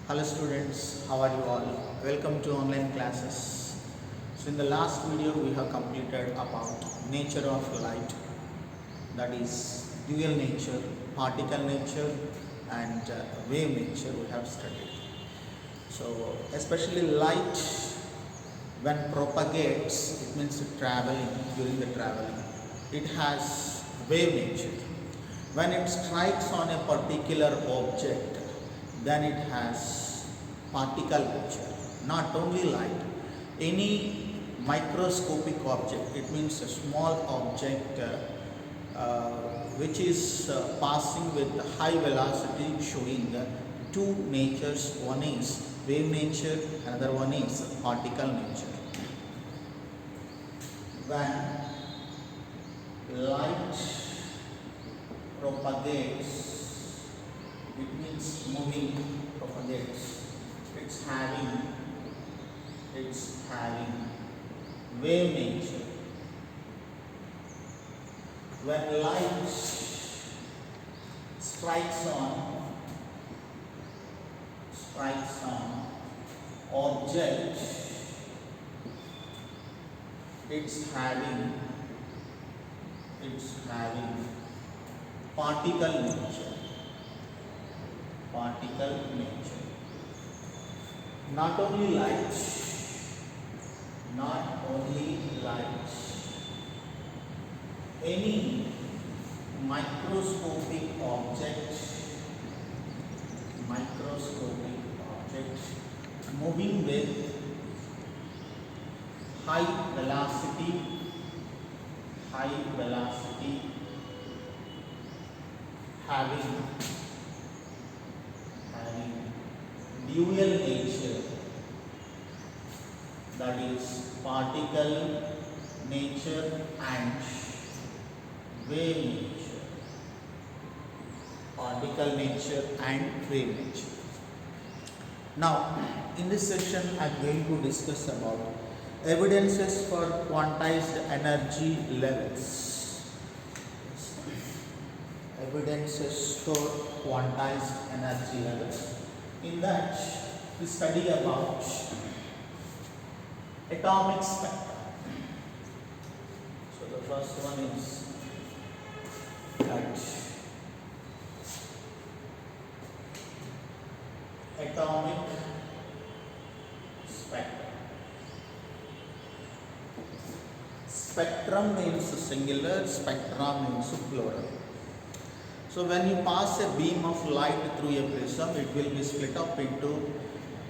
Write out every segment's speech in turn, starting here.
Hello students, how are you all? Welcome to online classes. So in the last video we have completed about nature of light, that is dual nature, particle nature and wave nature we have studied. So especially light when propagates, it means traveling, during the traveling, it has wave nature. When it strikes on a particular object, then it has particle nature. Not only light, any microscopic object, it means a small object which is passing with high velocity, showing two natures. One is wave nature, another one is particle nature. When light propagates, it means moving, propagates, it's having wave nature. When light strikes on object, it's having particle nature. Not only light, any microscopic object moving with high velocity, having dual nature, that is particle nature and wave nature. Now in this session I am going to discuss about evidences for quantized energy levels. In that we study about atomic spectra. So the first one is that atomic spectrum. Spectrum means singular, spectra means plural. So when you pass a beam of light through a prism, it will be split up into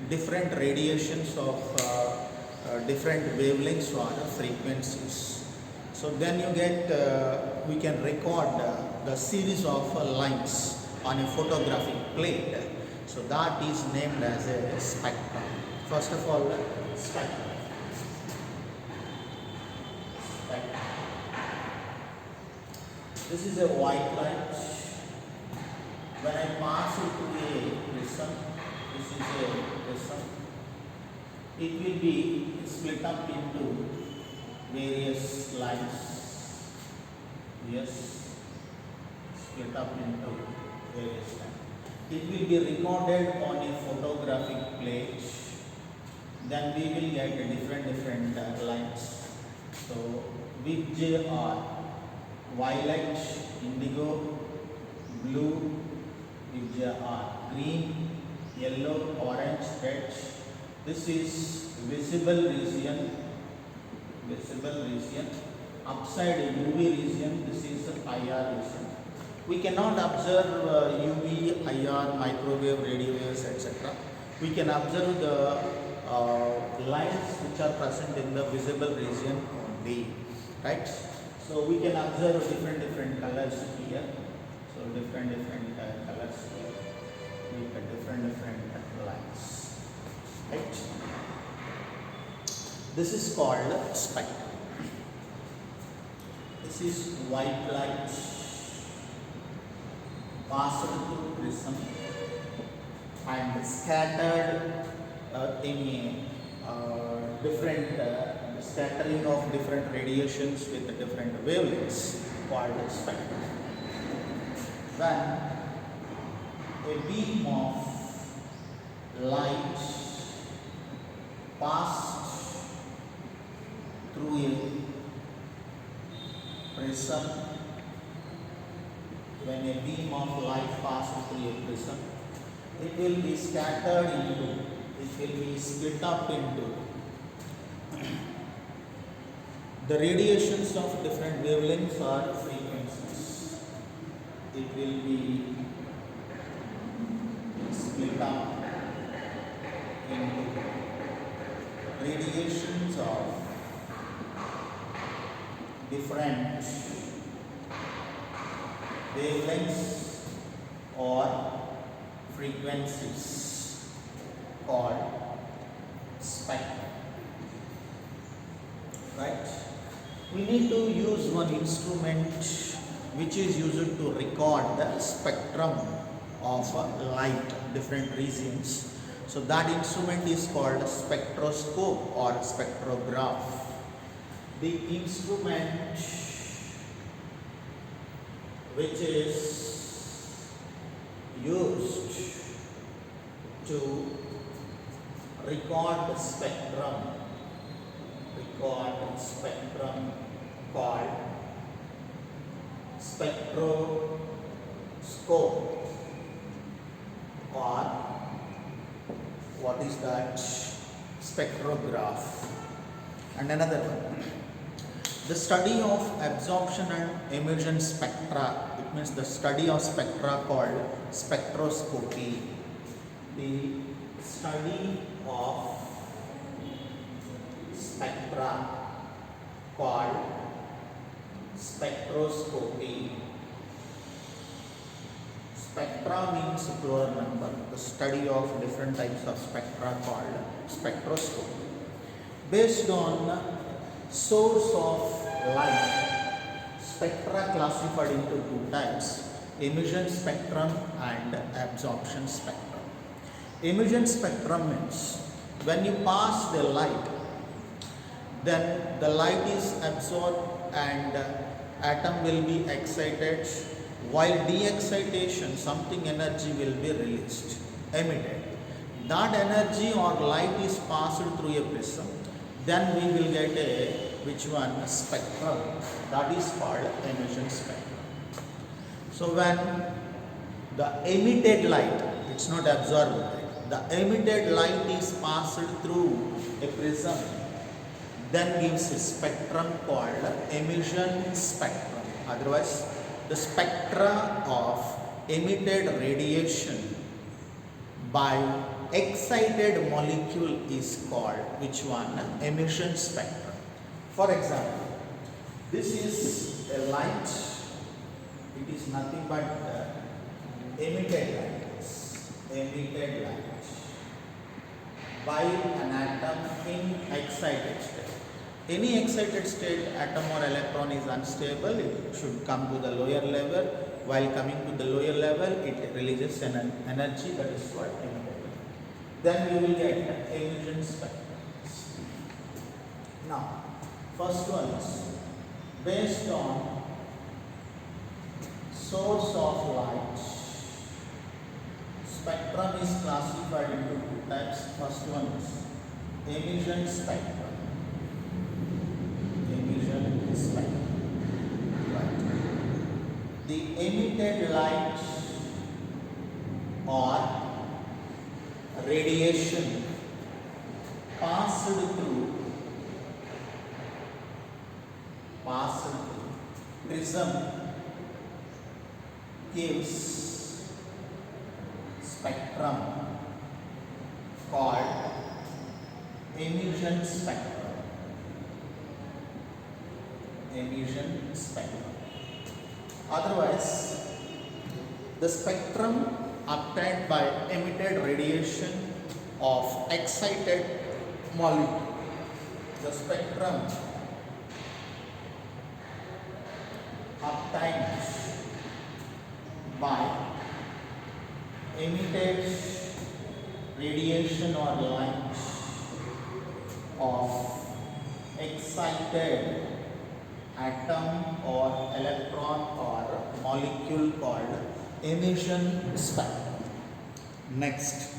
different radiations of different wavelengths or frequencies. So then you get, we can record the series of lines on a photographic plate. So that is named as a spectrum. First of all, spectrum. This is a white light. When I pass it to a prism, this is a prism, it will be split up into various lines. It will be recorded on a photographic plate. Then we will get different lines. So which are violet, indigo, blue, which are green, yellow, orange, red. This is visible region. Upside UV region, this is IR region. We cannot observe UV, IR, microwave, radio waves, etc. We can observe the lines which are present in the visible region only, right? So we can observe different colors here. So different colors here with different lines, right? This is called spectrum. This is white light passed through prism and scattered in different scattering of different radiations with different wavelengths, called spectrum. When a beam of light passed through a prism, when a beam of light passes through a prism, it will be scattered into, it will be split up into the radiations of different wavelengths or frequencies. It will be split up into radiations of different wavelengths or frequencies called spectrum. Right? We need to use one instrument which is used to record the spectrum of light, different regions. So that instrument is called a spectroscope or spectrograph. The instrument which is used to record the spectrum called spectroscope or what is that? Spectrograph. And another one, the study of absorption and emission spectra. It means the study of spectra called spectroscopy. The study of spectra called spectroscopy. Spectra means plural number. The study of different types of spectra called spectroscopy. Based on source of light, spectra classified into two types: emission spectrum and absorption spectrum. Emission spectrum means when you pass the light, then the light is absorbed and atom will be excited, while de-excitation something energy will be released, emitted. That energy or light is passed through a prism, then we will get a a spectrum, that is called emission spectrum. So when the emitted light, it's not absorbed light, the emitted light is passed through a prism, then gives a spectrum called emission spectrum. Otherwise, the spectra of emitted radiation by excited molecule is called emission spectrum. For example, this is a light, it is nothing but emitted light by an atom in excited state. Any excited state, atom or electron is unstable, it should come to the lower level. While coming to the lower level, it releases an energy that is called emitted. Then we will get emission spectrum. Now, first one is based on source of light. Spectrum is classified into two types. First one is emission spectrum. Right. The emitted light or radiation passed through prism gives spectrum called emission spectrum. Otherwise, the spectrum obtained by emitted radiation of excited molecule, the spectrum obtained by emitted radiation or light of excited atom or electron or molecule called emission spectrum. Next,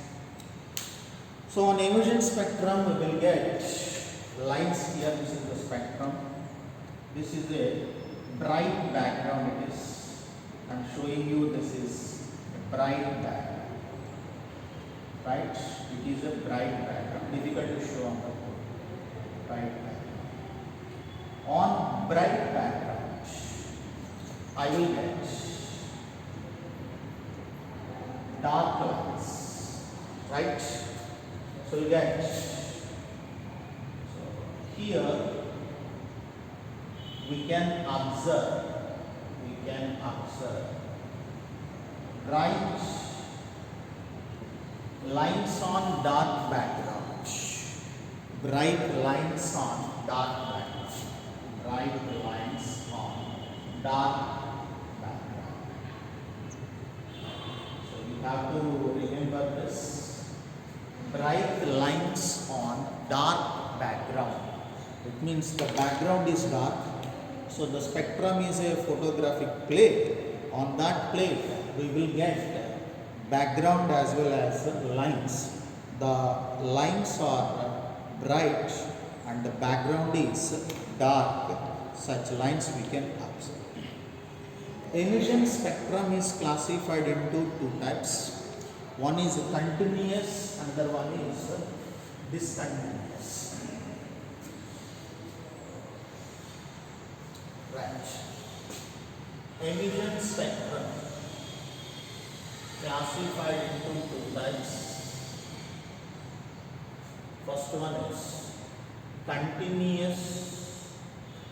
So on emission spectrum we will get lines here. This is the spectrum. This is a bright background. It is. I am showing you this is a bright background. Right? It is a bright background. Difficult to show on the board. Bright background. On bright background, I will get dark lines. Right? So you get, so here we can observe bright lines on dark background, bright lines on dark background, bright lines on dark background. So you have to remember this. Bright lines on dark background. It means the background is dark. So the spectrum is a photographic plate. On that plate we will get background as well as lines. The lines are bright and the background is dark. Such lines we can observe. Emission spectrum is classified into two types. One is continuous, another one is discontinuous. Right. Emission spectrum classified into two types. First one is continuous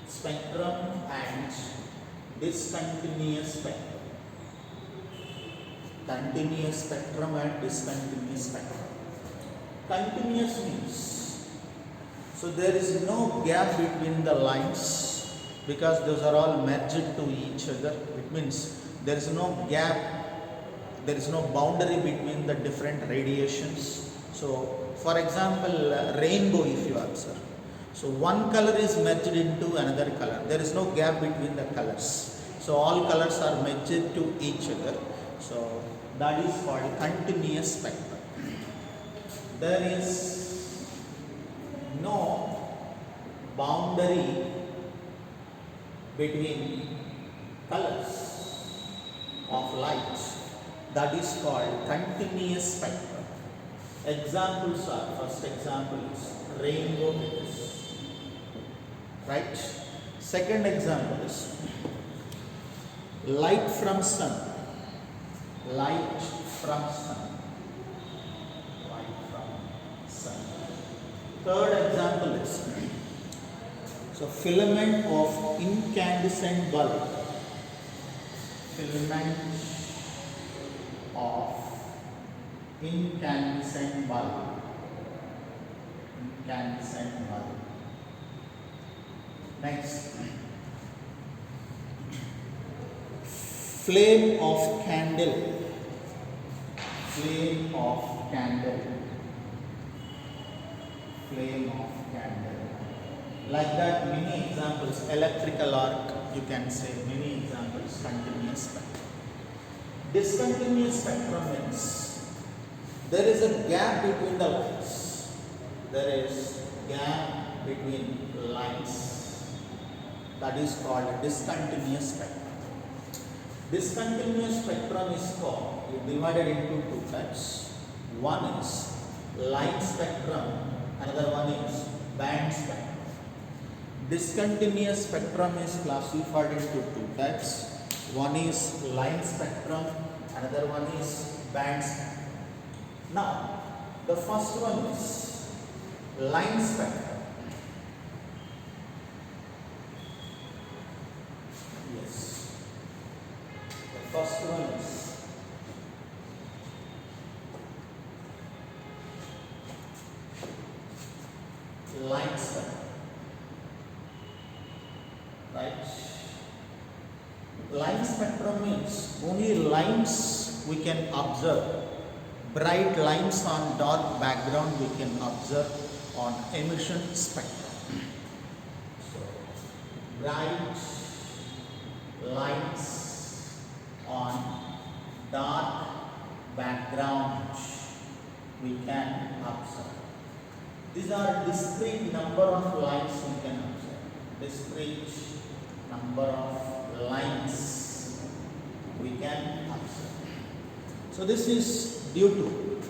spectrum and discontinuous spectrum. Continuous spectrum and discontinuous spectrum. Continuous means, so there is no gap between the lines because those are all merged to each other. It means there is no gap, there is no boundary between the different radiations. So for example, rainbow if you observe. So one color is merged into another color. There is no gap between the colors. So all colors are merged to each other. So that is called continuous spectrum. There is no boundary between colors of light. That is called continuous spectrum. Examples are, first example is rainbow colors. Right? Second example is light from sun. Light from sun. Light from sun. Third example is, so filament of incandescent bulb. Filament of incandescent bulb. Incandescent bulb. Next. Flame of candle. Flame of candle. Flame of candle. Like that, many examples. Electrical arc, you can say many examples. Continuous spectrum. Discontinuous spectrum means there is a gap between the lines. There is gap between lines. That is called discontinuous spectrum. Discontinuous spectrum is divided into two types. One is line spectrum, another one is band spectrum. Discontinuous spectrum is classified into two types. One is line spectrum, another one is band spectrum. Now, the first one is line spectrum. Yes. The first one is line spectrum. Right? Line spectrum means only lines we can observe. Bright lines on dark background we can observe on emission spectrum. So, bright lines on dark background we can observe. These are discrete number of lines we can observe. Discrete number of lines we can observe. So this is due to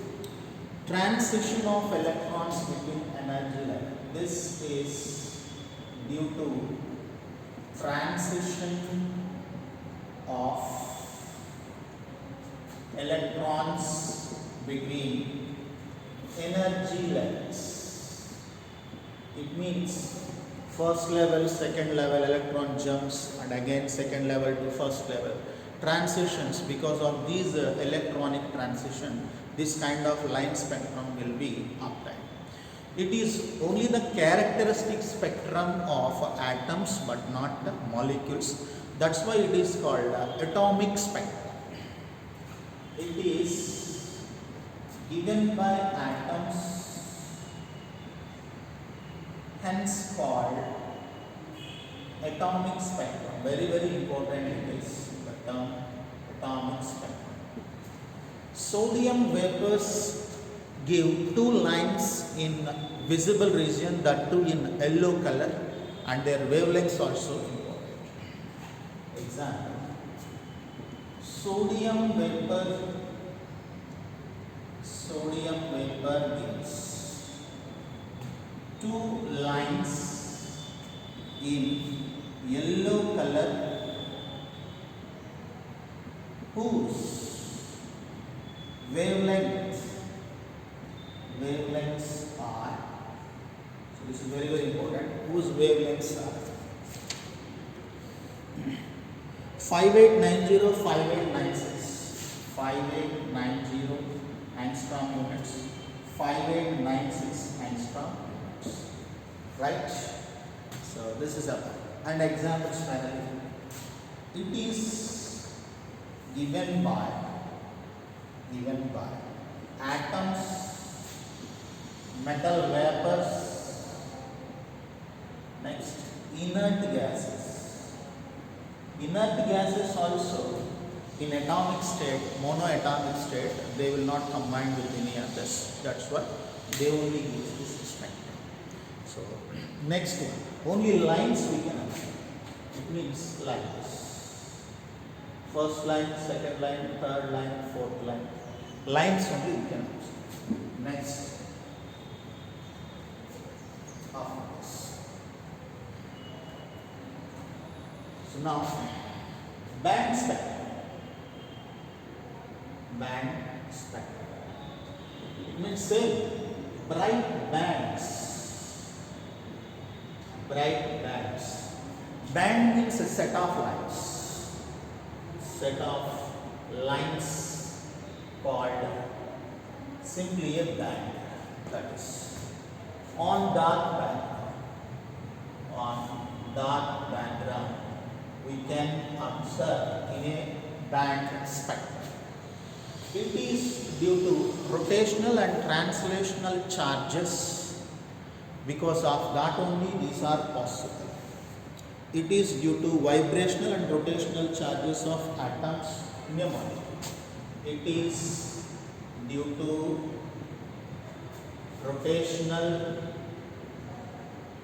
transition of electrons between energy level. This is due to transition of electrons between energy levels. It means first level, second level, electron jumps, and again second level to first level. Transitions, because of these electronic transition, this kind of line spectrum will be obtained. It is only the characteristic spectrum of atoms but not the molecules. That's why it is called atomic spectrum. It is given by atoms, hence called atomic spectrum. Very, very important it is, the term atomic spectrum. Sodium vapors give two lines in visible region, that too in yellow color, and their wavelengths also important. Example, sodium vapor gives two lines in yellow color whose wavelengths are, so this is very, very important, whose wavelengths are 5890, 5896, 5890 angstrom units, 5896 angstrom units, right? So this is a, and examples finally. It is given by atoms, metal vapors, next inert gases. Inert gases also in atomic state, monoatomic state, they will not combine with any others. That's why they only use this spectrum. So next one, only lines we can observe. It means like this. First line, second line, third line, fourth line. Lines only we can observe. Next. So now, band spectrum. Band spectrum. It means same. Bright bands. Bright bands. Band means a set of lines. Set of lines called simply a band. That is on dark background we can observe in a band spectrum. It is due to rotational and translational charges. Because of that only these are possible. It is due to vibrational and rotational charges of atoms in a molecule. It is due to rotational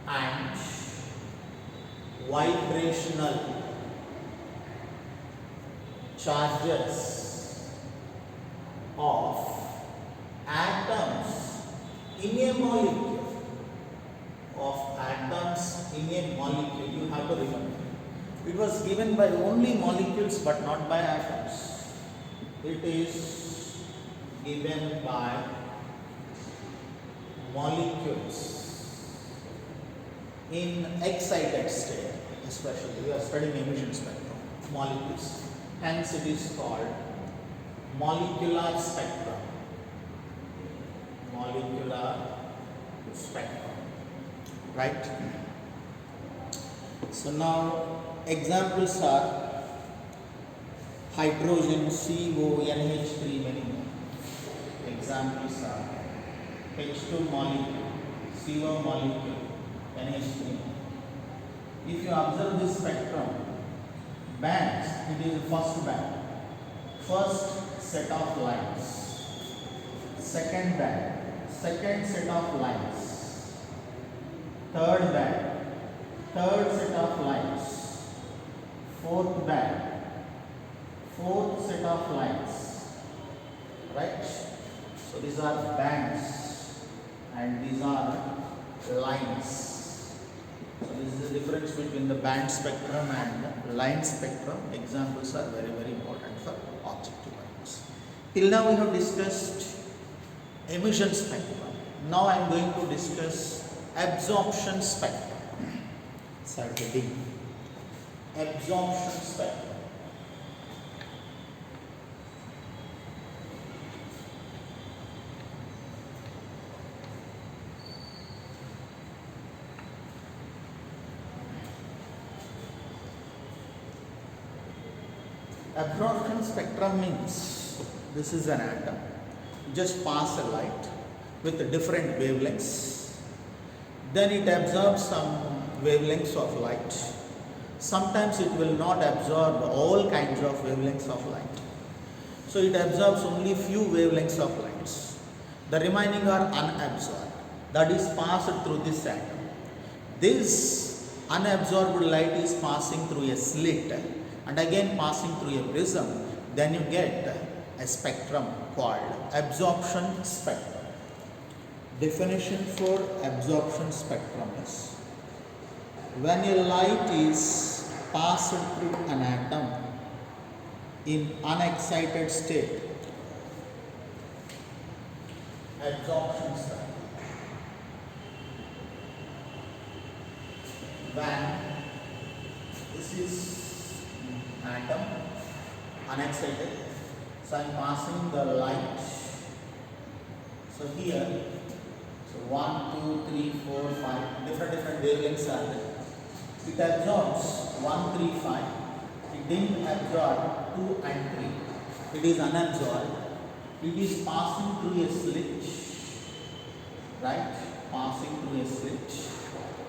and vibrational charges of atoms in a molecule. You have to remember. It was given by only molecules but not by atoms. It is given by molecules in excited state, especially we are studying emission spectrum, molecules. Hence it is called molecular spectrum. Molecular spectrum. Right? So now examples are hydrogen, CO, NH3, many more. Examples are H2 molecule, CO molecule, NH3. If you observe this spectrum, bands, it is the first band, first set of lines, second band, second set of lines, third band, third set of lines, fourth band, fourth set of lines, right? So these are bands and these are lines. So this is the difference between the band spectrum and line spectrum. Examples are very, very important for objective purpose. Till now we have discussed emission spectrum. Now I am going to discuss absorption spectrum. Circle D. Absorption spectrum. Absorption spectrum means this is an atom. Just pass a light with different wavelengths. Then it absorbs some wavelengths of light. Sometimes it will not absorb all kinds of wavelengths of light. So it absorbs only few wavelengths of lights. The remaining are unabsorbed. That is passed through this atom. This unabsorbed light is passing through a slit and again passing through a prism. Then you get a spectrum called absorption spectrum. Definition for absorption spectrum is when a light is passed through an atom in unexcited state, absorption spectrum. When this is atom unexcited, so I am passing the light. So here, so 1, 2, 3, 4, 5 different wavelengths are there. It absorbs 1, 3, 5. It didn't absorb 2 and 3. It is unabsorbed. It is passing through a slit, right? Passing through a slit,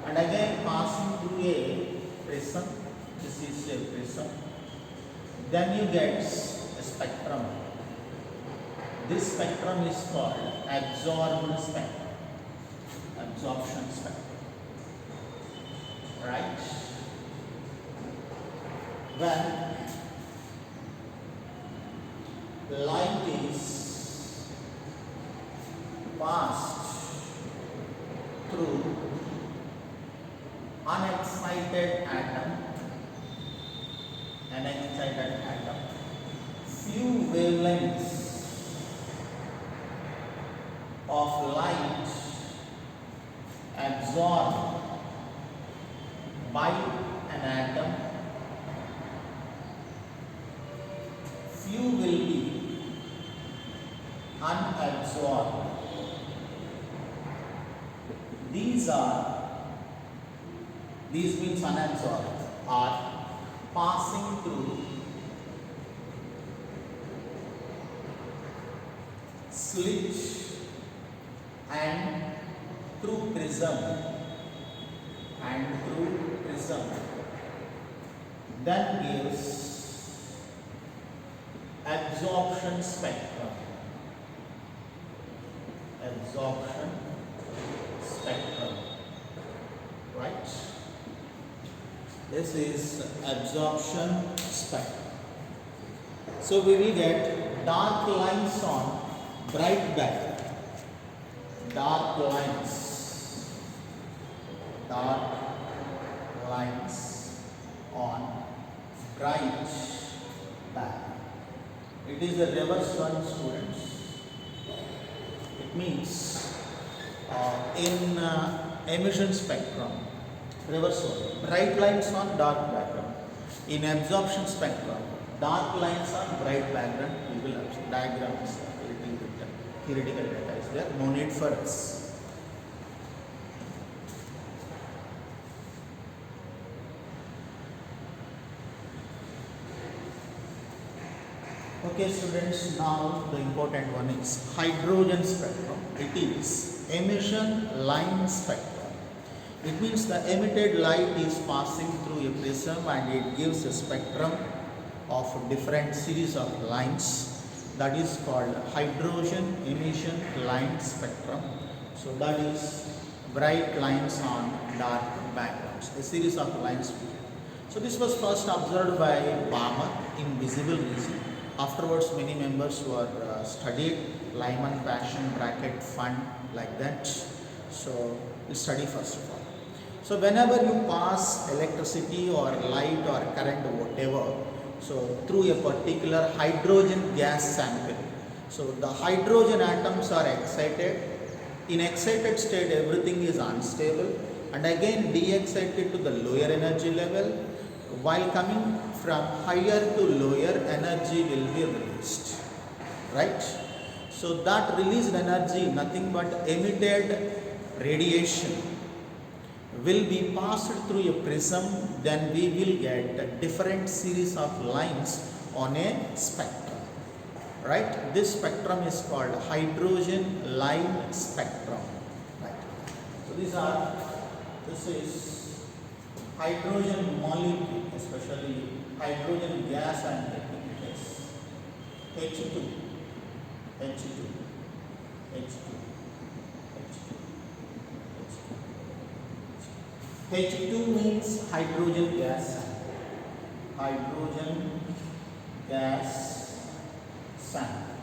and again passing through a prism. This is a prism. Then you get a spectrum. This spectrum is called absorbed spectrum. Absorption spectrum. Right? When light is passed through unexcited atom, few wavelengths of light absorbed by an atom, few will be unabsorbed. These means unabsorbed are passing through slit and through prism that gives absorption spectrum. Right? This is absorption spectrum. So we will get dark lines on bright background. Dark lines on bright background. It is a reverse one, students. It means in emission spectrum, reverse one, bright lines on dark background. In absorption spectrum, dark lines on bright background. We will have diagrams, theoretical data is there, no need for us. Okay students, now the important one is hydrogen spectrum. It is emission line spectrum. It means the emitted light is passing through a prism and it gives a spectrum of different series of lines. that is called hydrogen emission line spectrum. So that is bright lines on dark backgrounds, a series of lines. So this was first observed by Balmer in visible region. Afterwards, many members were studied Lyman Paschen bracket fund like that. So we study first of all. So whenever you pass electricity or light or current or whatever, so through a particular hydrogen gas sample, so the hydrogen atoms are excited. In excited state, everything is unstable, and again de-excited to the lower energy level. While coming from higher to lower, energy will be released, right? So that released energy, nothing but emitted radiation, will be passed through a prism. Then we will get a different series of lines on a spectrum, right? This spectrum is called hydrogen line spectrum, right? So this is hydrogen molecule, especially hydrogen gas and H2, H2, H2, H2. H2 means hydrogen gas, hydrogen gas sample.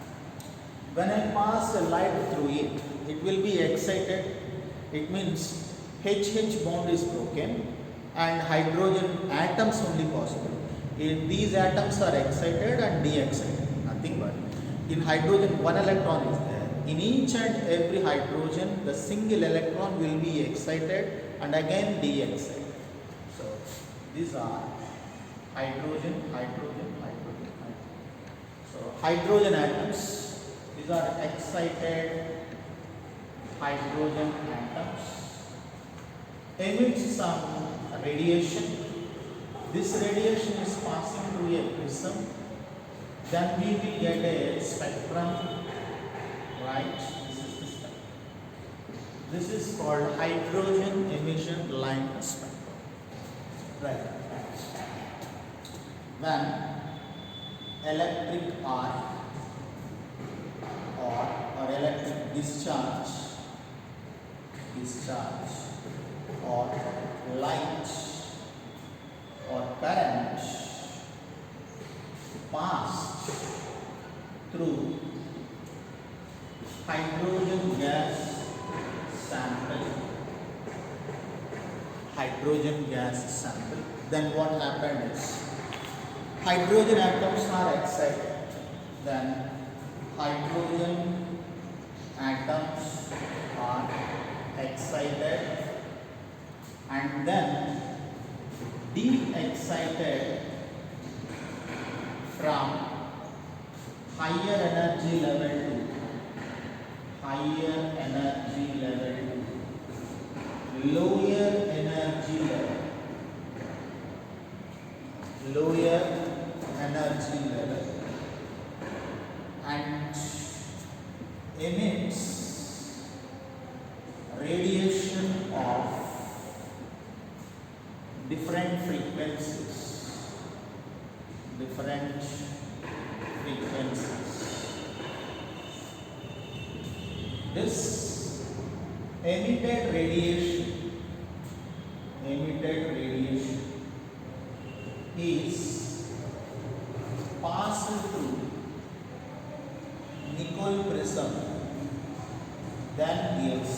When I pass a light through it, it will be excited. It means HH bond is broken and hydrogen atoms only possible. These atoms are excited and de-excited, nothing but. In hydrogen, one electron is there. In each and every hydrogen, the single electron will be excited and again de-excited. So these are hydrogen. So hydrogen atoms, these are excited hydrogen atoms, emit some radiation. This radiation is passing through a prism. Then we will get a spectrum, right? This is the spectrum. This is called hydrogen emission line spectrum, right? When electric arc or electric discharge or light or current passed through hydrogen gas sample, then what happened is hydrogen atoms are excited. Then hydrogen atoms are excited and then de-excited from higher energy level to lower energy level and emits radiation of different frequencies. This emitted radiation is passed through nickel prism, then gives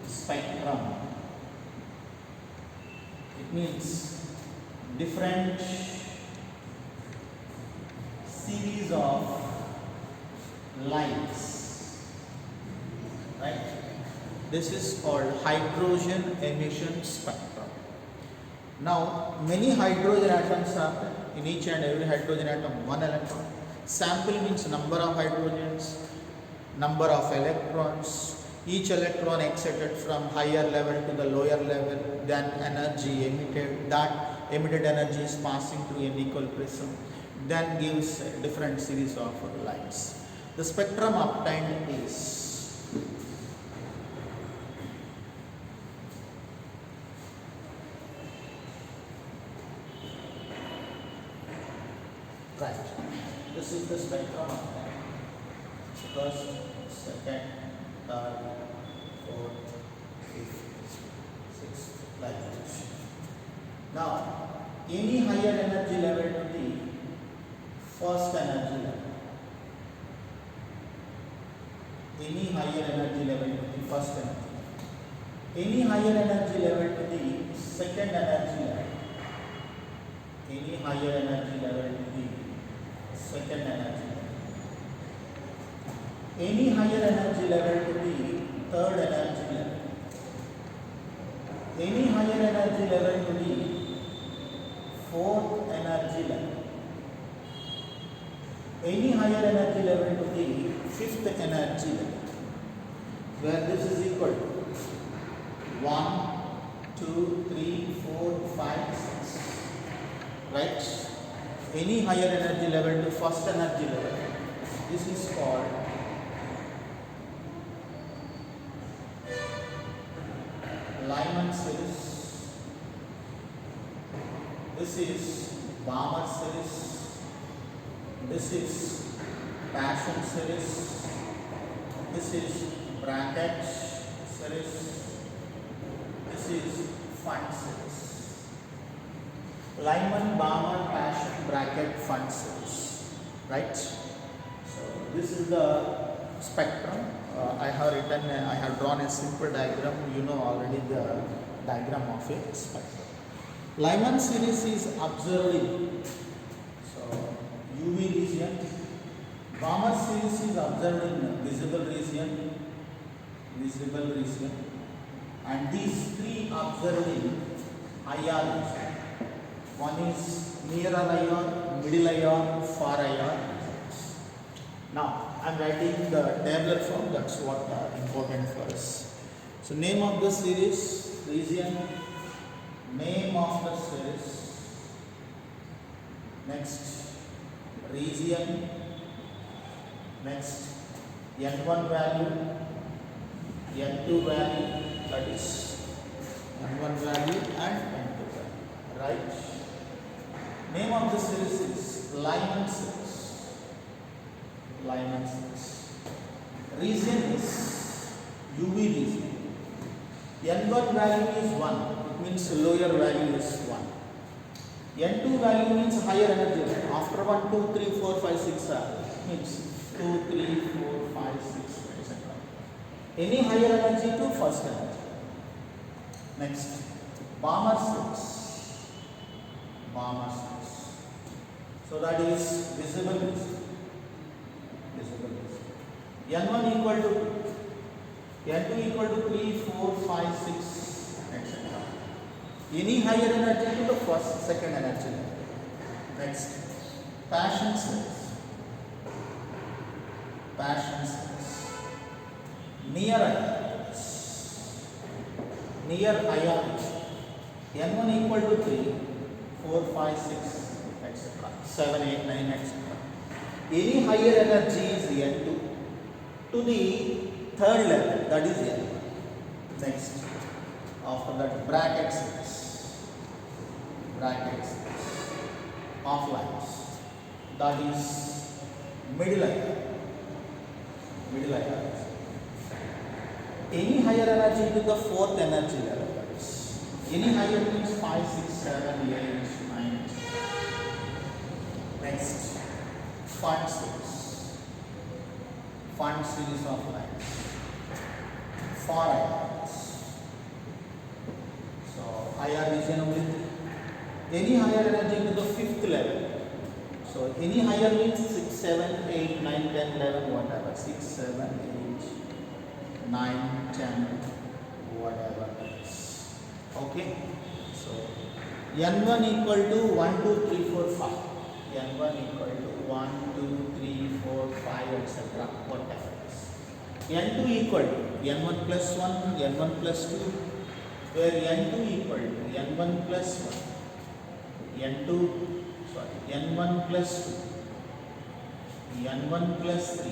spectrum. It means different series of lights, right? This is called hydrogen emission spectrum. Now many hydrogen atoms are there. In each and every hydrogen atom one electron. Sample means number of hydrogens, number of electrons, each electron excited from higher level to the lower level, then energy emitted. That emitted energy is passing through a nickel prism, then gives a different series of lights. The spectrum obtained is right. The this is the spectrum of that. First, second, third, fourth, fifth, sixth, like this. Now, any higher energy level to the first energy level. Any higher energy level to the first energy. Any higher energy level to the second energy level. Any higher energy level to the second energy level. Any higher energy level to the third energy level. Any higher energy level to the fourth energy level. Any higher energy level to the fifth energy level, where this is equal to 1, 2, 3, 4, 5, 6. Right? Any higher energy level to first energy level. This is called Lyman series. This is Balmer series. This is Paschen series. This is Brackett series. This is Fund series. Lyman, Balmer, Paschen, Brackett, Fund series. Right? So this is the spectrum. I have drawn a simple diagram. You know already the diagram of a spectrum. Lyman series is observed in UV region. Balmer series is observed in visible region, and these three observed in IR region. One is nearer IR, middle IR, far IR. Now I am writing the tabular form. That's what important for us. So name of the series, region, name of the series. Next, region. Next, N1 value, N2 value, that is N1 value and N2 value. Right? Name of the series is Lyman series. Lyman series. Region is UV region. N1 value is 1. It means lower value is 1. N2 value means higher energy. After 1, 2, 3, 4, 5, 6 means 2, 3, 4, 5, 6, etc. Any higher energy to first energy. Next, Balmer series. Balmer series. So that is visible region. N1 equal to 2. N2 equal to 3, 4, 5, 6, etc. Any higher energy to the first, second energy level. Next, Paschen series. Paschen series. Near ions. Near ions. N1 equal to 3, 4, 5, 6, etc. 7, 8, 9, etc. Any higher energy is N2 to the third level, that is N1. Next, after that, Brackett series. Brackett series of lines, that is middle IR. Middle IR. Any higher energy to the fourth energy level, that is. Any higher means 5, 6, 7, 8, 9. Next, Fund series. Fund series of lines. For IRs. So IR region only. Any higher energy to the fifth level. So any higher means 6, 7, 8, 9, 10, 11, whatever. 6, 7, 8, 9, 10, whatever it is. Okay. So N1 equal to 1, 2, 3, 4, 5. N1 equal to 1, 2, 3, 4, 5, etc. Whatever it is. N2 equal to N1 plus 1, N1 plus 2, where N2 equal to N1 plus 1, N1 plus 2, N1 plus 3,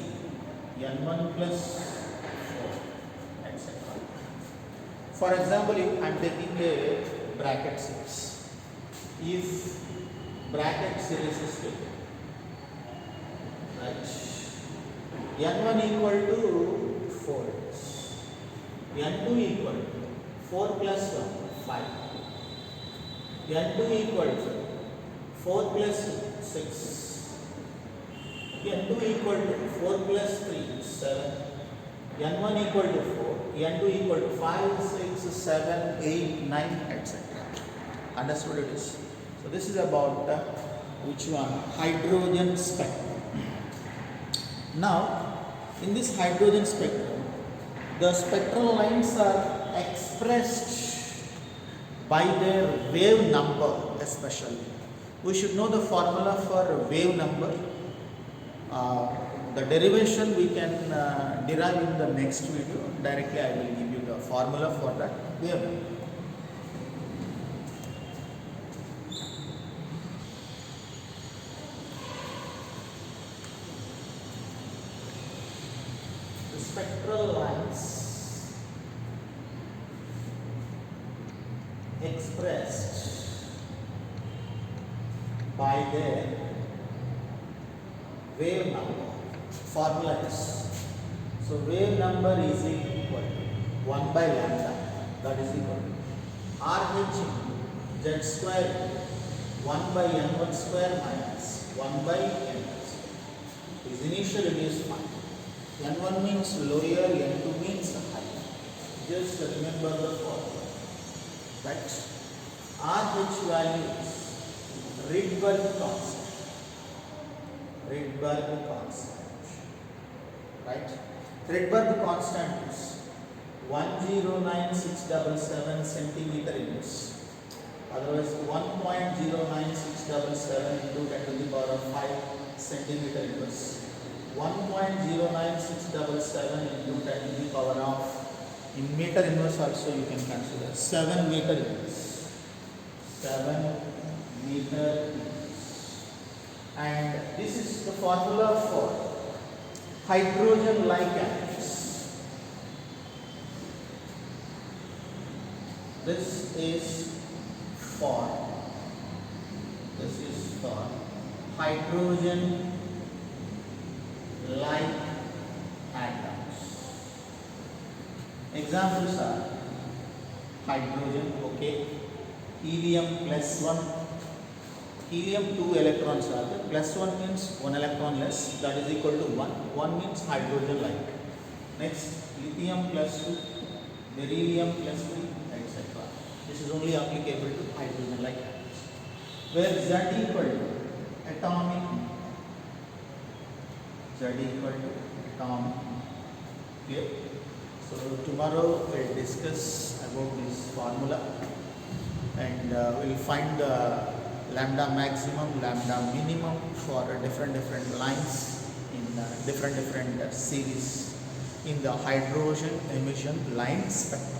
N1 plus 4, etc. For example, if I am taking a bracket series, if bracket series is taken, right. N1 equal to 4. N2 equal to 4 plus 1, 5. N2 equal to 4 plus 6. N2 equal to 4 plus 3, 7. N1 equal to 4. N2 equal to 5, 6, 7, 8, 9, etc. Understood it is? So this is about which one? Hydrogen spectrum. Now, in this hydrogen spectrum, the spectral lines are expressed by their wave number especially. We should know the formula for wave number. The derivation we can derive in the next video. Directly I will give you the formula for that wave number. The spectral lines expressed by their wave number. Formula is, so wave number is equal to 1 by lambda, that is equal to RH into Z square 1 by N1 square minus 1 by N2 square. Is initial, it is fine. N1 means lower, N2 means higher. Just remember the formula. Right? RH value is Rydberg constant. Rydberg constant. Right? Rydberg constant is 109677 centimeter inverse. Otherwise 1.09677 into 10 to the power of 5 centimeter inverse. 1.09677 into 10 to the power of, in meter inverse also you can consider 7 meter inverse. 7 meter inverse. And this is the formula for hydrogen-like atoms. This is for hydrogen-like atoms. Examples are hydrogen, okay, helium plus 1. Helium 2 electrons are there, plus 1 means 1 electron less, that is equal to 1. 1 means hydrogen like. Next, lithium plus 2, beryllium plus 3, etc. This is only applicable to hydrogen like atoms. Where Z equal to atomic, Z equal to atomic. Clear? So tomorrow we will discuss about this formula and we will find the lambda maximum, lambda minimum for different lines in different series in the hydrogen emission line spectrum.